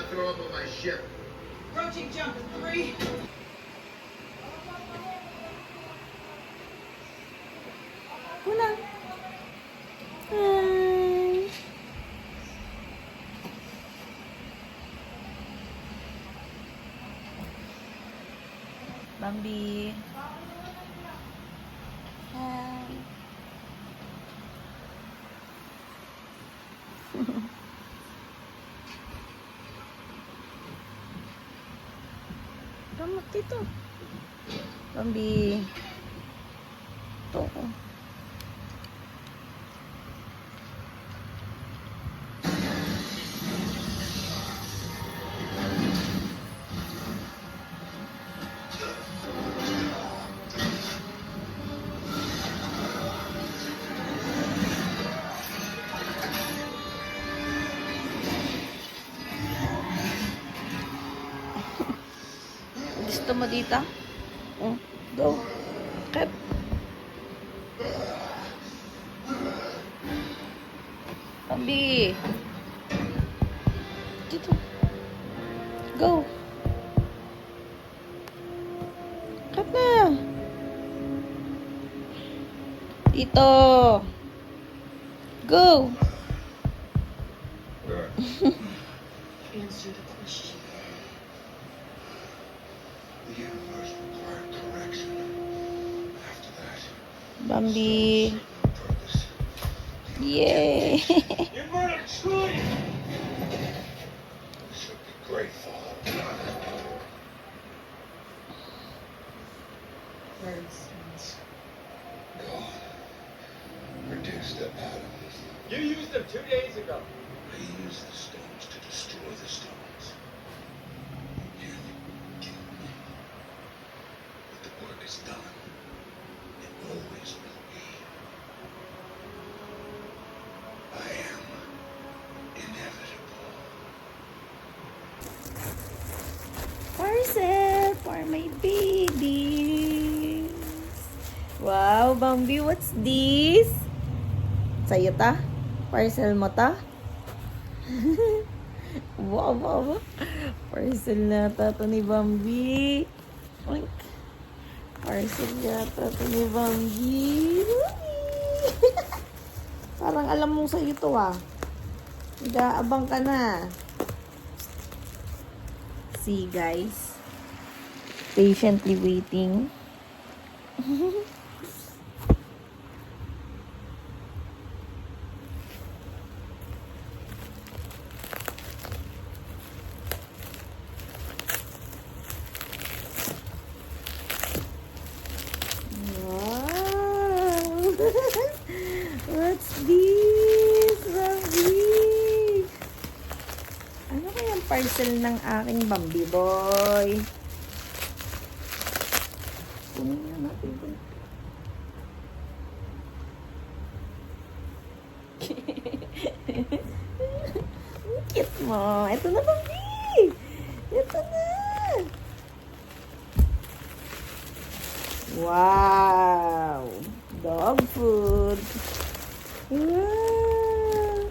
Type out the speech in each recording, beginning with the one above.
throw up on my ship. Approaching jump in 3. Kulang. Hi. Bambi. Hi. Ramot dito. Bambi. Ito ko. Gusto mo dito? Oh, go. Cut. Bambi. Dito. Go. Cut na. Dito. Go. Answer the question. The universe required correction. After that, Bambi. purpose. Yay. You murdered Trudy! You should be grateful. Birds. God reduced to atoms. You used them 2 days ago. I use the stones to destroy the stones. You can't kill me. But the work is done. It always will be. I am inevitable. Parcel for my babies. Wow, Bambi, what's this? Sa'yo ta? Parcel mo ta? Wow, wow, wow. Parcel nata to ni Bambi. Oink. Parcel yata to ni Bambi. Parang alam mong sa'yo to ah. Nag-aabang ka na. See guys. Patiently waiting. Wow! What's this, Bambi? Ano kayang parcel ng aking Bambi boy? Kunin na natin ito. Cute mo. Ito na, Bambi! Ito na! Wow! Dog food. Wow!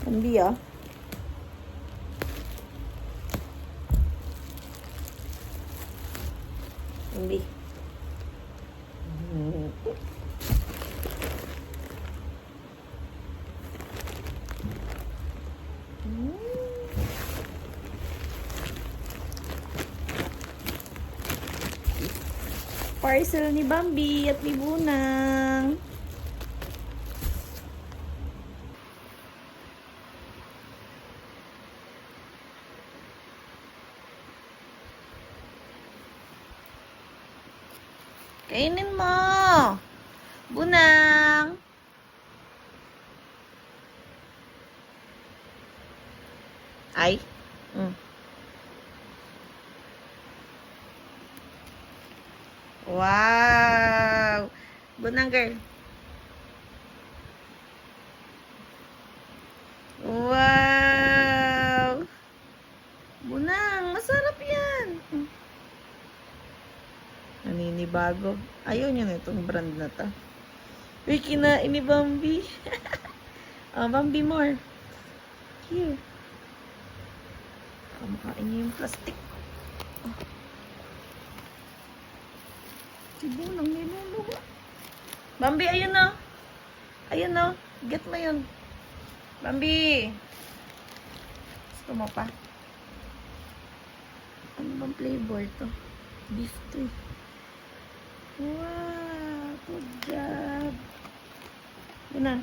Bambi, ah. Bambi. Parcel ni Bambi at ni Bunang. Kainin mo. Bunang. Ay. Wow. Bunang girl. Wow. Bunang, masarap yan. Naninibago. Ayaw niya na itong brand na to. Uy, kinain ni Bambi. Oh, Bambi more. Here. Kumakain niya yung plastic. Sibunang niluluwa. Bambi, ayun na. Ayun na. Get mo yun. Bambi. Gusto mo pa? Ano bang flavor to? Beef to. Wow. Good job. Yun na.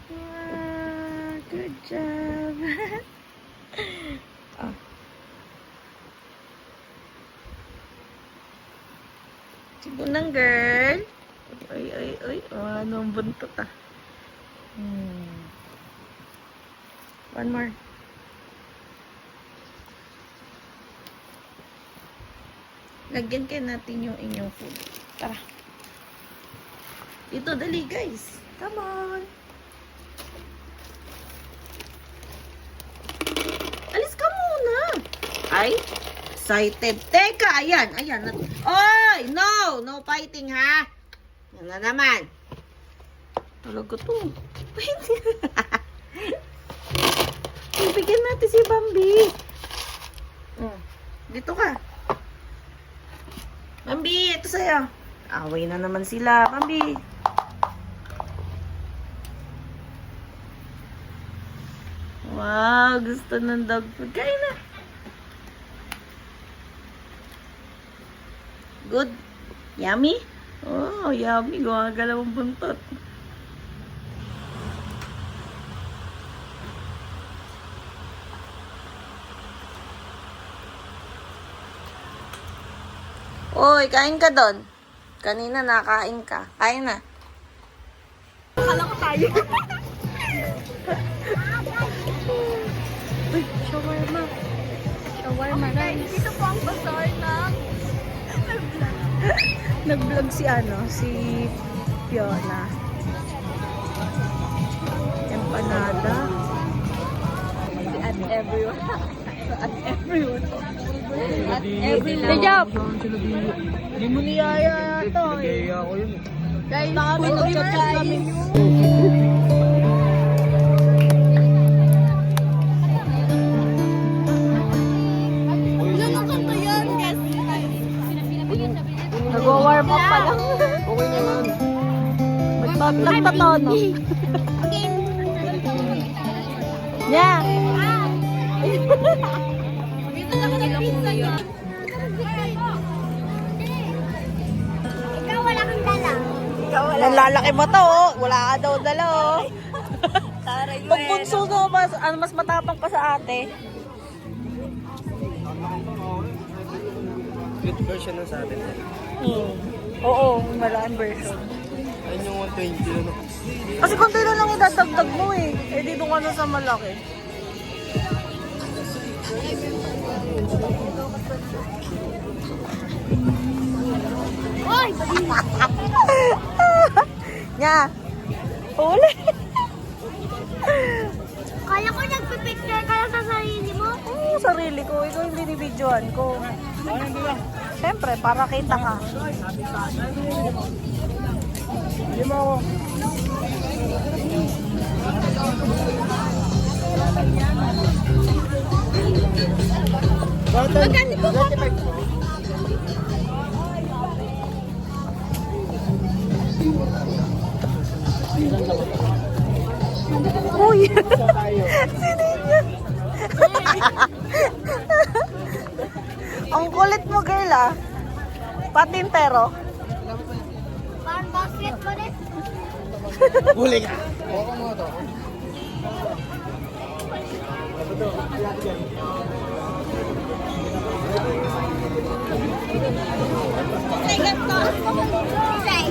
Wow. Good job. Ah. Sibunang girl. Ay, ay, ay. Oh, ano ang buntot ah. One more. Lagyan kayo natin yung inyong food. Tara. Dito, dali guys. Come on. Alis ka muna. Ay, excited. Teka, ayan. Ayan. Oy, no. No fighting, ha? Yan na naman. Talaga to. Ibigyan natin si Bambi. Dito ka. Bambi, ito sa'yo. Away na naman sila. Bambi. Wow, gusto ng dog food. Kain na. Good. Yummy? Oh, yummy. Gumagalaw ang buntot. Oy, kain ka doon. Kanina nakain ka. Kain na. Akala ko tayo. Uy, shawarma. Shawarma, guys. Dito po ang bazaar ng nag-vlog si si Fiona. Empanada. At everyone. At everyone. At everyone. Good job! Hindi mo niyaya ito eh. Nagaya ako yun eh. Guys, mag-chat kami. Nag-warm up pa lang. Okay na yan. Nagtatono. Yeah. Ikaw wala kang dala. Lalaki mo to, oh. Wala ka daw dala, oh. Pag bunso ko, mas matapang pa sa ate. Good version ng sa atin. Oo, malaan version. Ayun yung 120 na. Kasi konti na lang idadagdag mo eh. Eh, dito ka na sa malaki. Oy! Nya. Uli. Kaya ko nagpipicture ka lang sa sarili mo. Oo, sarili ko. Ikaw yung binibidyoan ko. Siyempre, para kita ka. Hindi mo ako. Magkano po ba? Uy! Sininyo! Ang kulit mo, girl, ah. Patintero. Parang basket ko rin. Huli ka. Baka mo ito. Okay, ganito. Okay.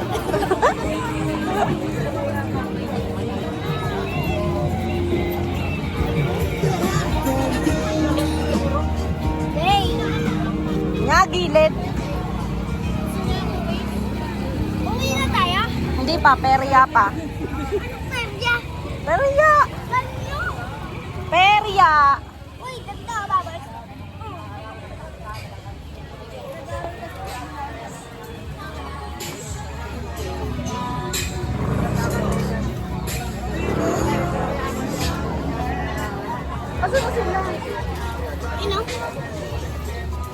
Hey! Nga, gilid. Uwi na tayo? Hindi pa, perya pa. Perya! Perya! Ganyo! Perya! Uy, ganda, babas. Asa na sila?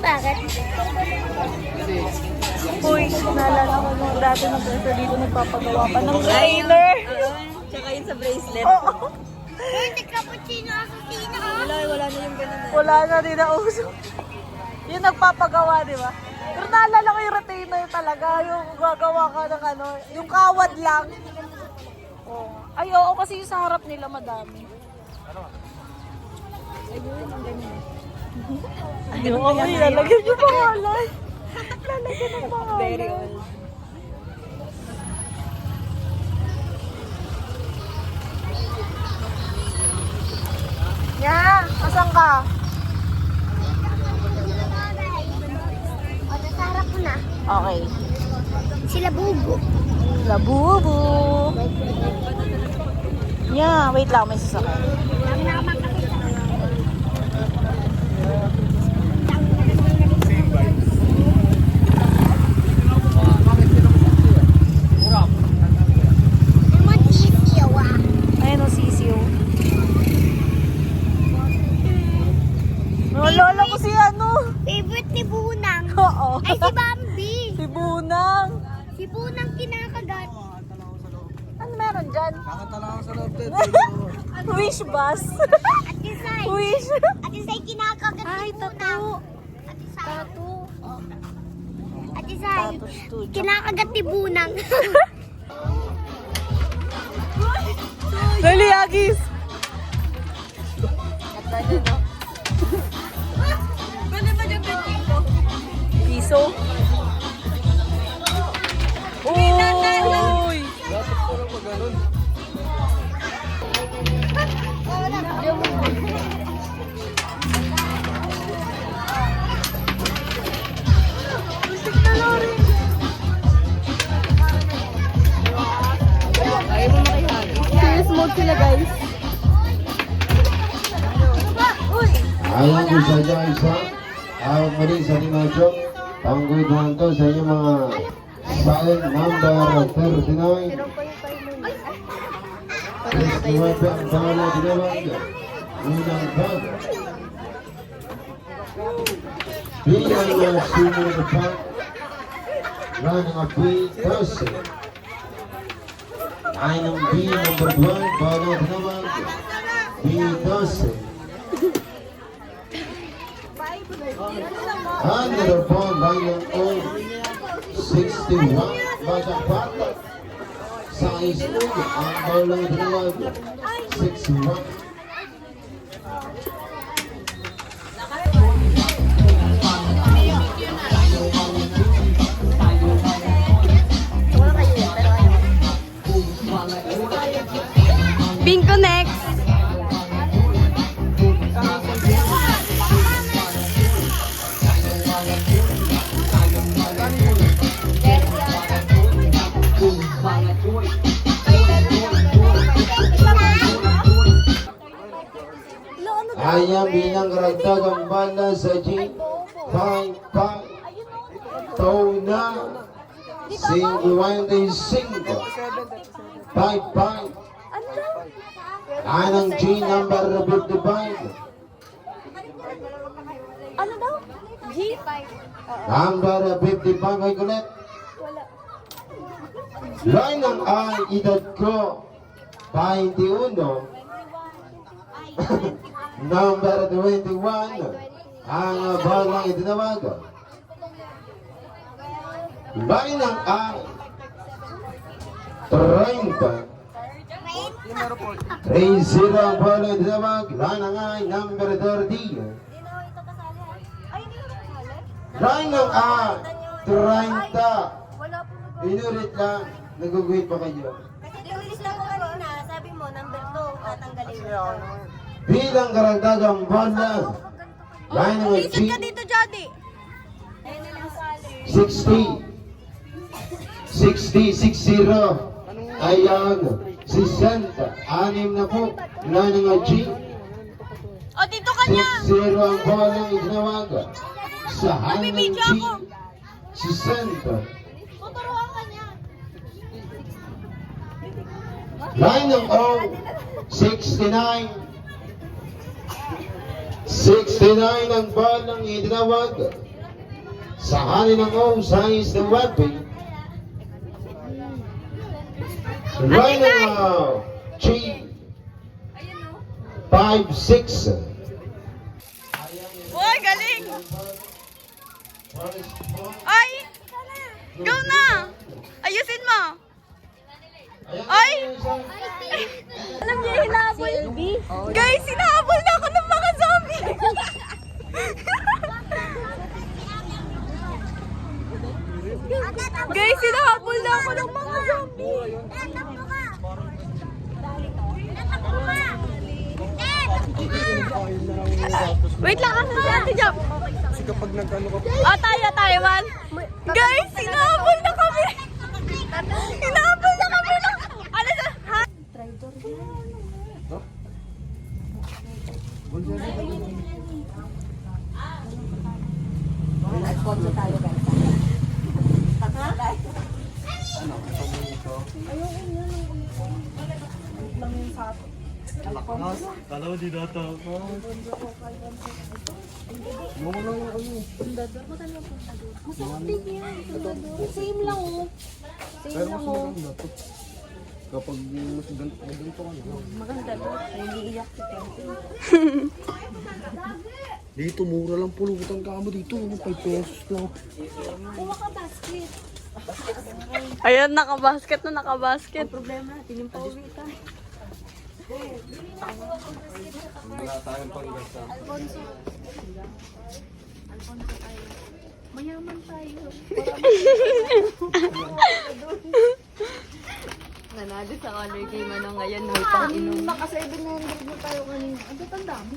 bakit? Uy, naalala ko nung dati nag-asa dito nagpapagawa pa ng liner. Tsaka yun sa bracelet. Oo. Uy, nagkapuchino ako sino. Wala na yung ganun na. Wala na din na uso. Yung nagpapagawa, di ba? Pero naalala ko yung retainer talaga. Yung gagawa ka ng ano, yung kawad lang. Oh. Ay, oo, kasi yung sa harap nila madami. Ay, oo, lalagyan yung pangalan. Lalagyan ng pangalan. Very old. Yeah, asan ka? O, nasa harap ko na. Okay. Sila bubo. Labubu. Yeah, wait lang, may sasakay. Dami na makakita. Naman isiyaw ah. Ayun o, sisiyo. Lola ko si ano. Favorite ni Bunang. Oo. Ay, si Bambi. Si Bunang. Si Bunang kinakagat. Ano meron dyan? Nakatala sa loob din. Wish bus. At Isay. Wish. At Isay kinakagat Ay, ni Bunang. tato. At Isay. At Isay. Tato studio. Kinakagat ni Bunang. Dali, Agis. Piso. Uy! Dapat ko lang mag-ganon. Serious mode sila, guys. Ayan po sa isa. Awag mo rin sa animasyon. Pangguduhan to sa inyong mga sign number 39. 69 ang bala dinawag. Unang bag. Bilang na sumunod na bag. Running a B-12. Line ng B number 1. Bala dinawag. B-12. Another phone by your own 61 Bajak Bata sa istudio ang bawlang dinawag 61. Bingo next. Ayan bilang karagdag ang bala sa G55 Tona 55 55 Anang G number 55 Ano daw? G5. Number 55 ay kulit. Line ng ay edad ko 21 Number 21 ang balang itinawag. Line ng ay 30 30 ang balang itinawag. Line ng ay number 30 Line ng ay 30 Inulit lang. Naguguhit pa kayo. Kasi tulis lang ko kanina, sabi mo, number 2, tatanggalin mo. Bilang karagdagang bola. Line ng G Dito, Jody. 60 60 Ayan 60 Anim na po. Line ng G O, dito ka niya. 60 ang bola itinawag. Sa hangin ng G 60 Tuturuan ka niya. Line ng O 69 69 ang balang itinawag. Sa halin ng O size ng rugby, right now, 3, 5, 6. Uy, galing! Ay! Go na! Ayusin mo! Ay! Alam niyo, hinabol. Guys, hinahabol na ako ng mga zombie! Guys, hinahabol na ako ng mga zombie! Wait lang, asa si Ate Jam? Kasi kapag nag-ano ka... tayo man. Guys, hinahabol na kami! Hinahabol na kami! Ano sa... Ha? Same lang oh. Same lang oh. Kapag mas ganito ka na. Maganda to. Hindi iyak si Tente. Dito, mura lang pulutan ka mo dito. 5 pesos lang. Kuha ka basket. Ayan, nakabasket na nakabasket. Problema natin yung pauwi tayo. Wala tayong panggasta. Alfonso tayo. Mayaman tayo. Nanalo sa color game ano ngayon, may pang-inom. Naka 700 na tayo kanina. Ang tanda mo.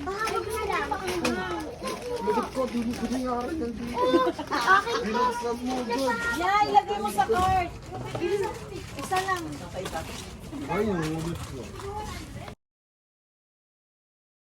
Bakit ko, di mo pinayari ng dito. Binaksan mo, God. Yan, ilagay mo sa cart. Isa lang. Ay, yung ulit ko.